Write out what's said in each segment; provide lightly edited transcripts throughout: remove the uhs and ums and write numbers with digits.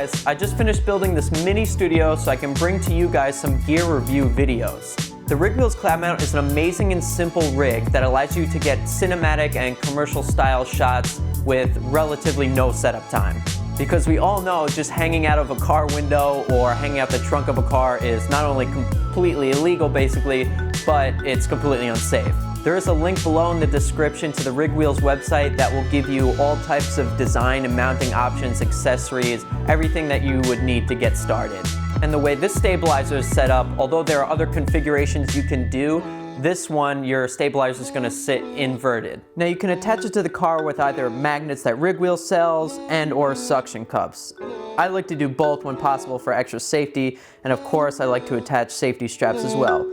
guys, I just finished building this mini studio so I can bring to you guys some gear review videos. The Rigwheels Cloudmount is an amazing and simple rig that allows you to get cinematic and commercial style shots with relatively no setup time. Because we all know just hanging out of a car window or hanging out the trunk of a car is not only completely illegal basically, but it's completely unsafe. There is a link below in the description to the Rigwheels website that will give you all types of design and mounting options, accessories, everything that you would need to get started. And the way this stabilizer is set up, although there are other configurations you can do, this one, your stabilizer is going to sit inverted. Now you can attach it to the car with either magnets that Rigwheels sells and or suction cups. I like to do both when possible for extra safety, and of course I like to attach safety straps as well.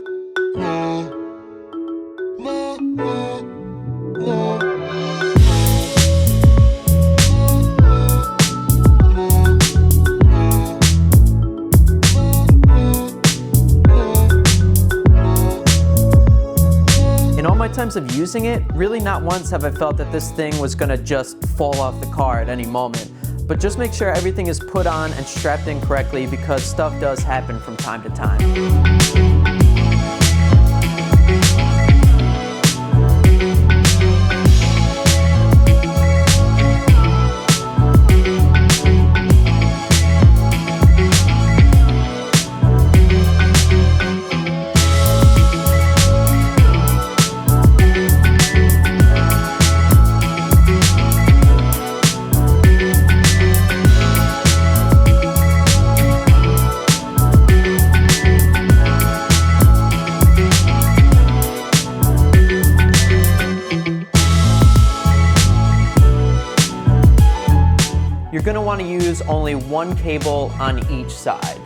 In all my times of using it, really not once have I felt that this thing was gonna just fall off the car at any moment. But just make sure everything is put on and strapped in correctly because stuff does happen from time to time. You're going to want to use only one cable on each side.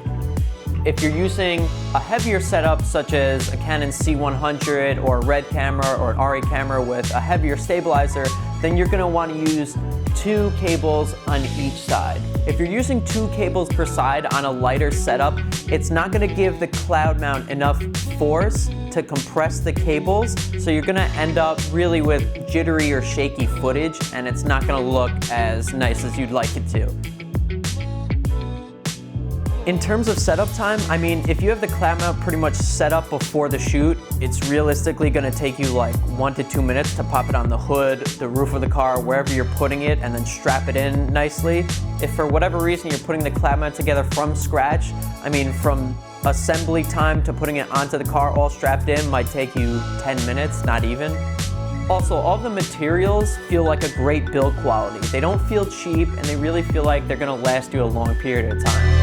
If you're using a heavier setup such as a Canon C100 or a RED camera or an RE camera with a heavier stabilizer, then you're going to want to use 2 cables on each side. If you're using 2 cables per side on a lighter setup, it's not going to give the Cloudmount enough force to compress the cables, so you're going to end up really with jittery or shaky footage, and it's not going to look as nice as you'd like it to. In terms of setup time, I mean, if you have the Cloudmount pretty much set up before the shoot, it's realistically gonna take you like 1 to 2 minutes to pop it on the hood, the roof of the car, wherever you're putting it, and then strap it in nicely. If for whatever reason you're putting the Cloudmount together from scratch, I mean, from assembly time to putting it onto the car all strapped in might take you 10 minutes, not even. Also, all the materials feel like a great build quality. They don't feel cheap, and they really feel like they're gonna last you a long period of time.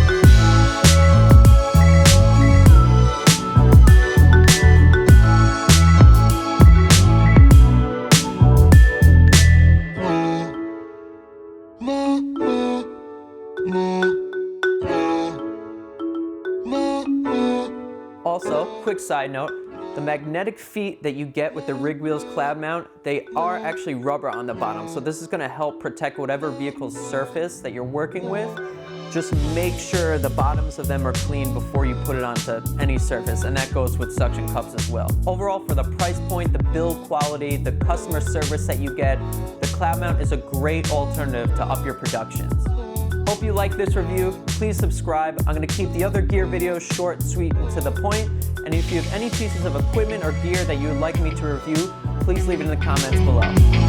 Also, quick side note, the magnetic feet that you get with the Rigwheels Cloudmount, they are actually rubber on the bottom, so this is going to help protect whatever vehicle's surface that you're working with. Just make sure the bottoms of them are clean before you put it onto any surface, and that goes with suction cups as well. Overall, for the price point, the build quality, the customer service that you get, the Cloudmount is a great alternative to up your productions. Hope you like this review. Please subscribe. I'm going to keep the other gear videos short, sweet, and to the point. And if you have any pieces of equipment or gear that you would like me to review, please leave it in the comments below.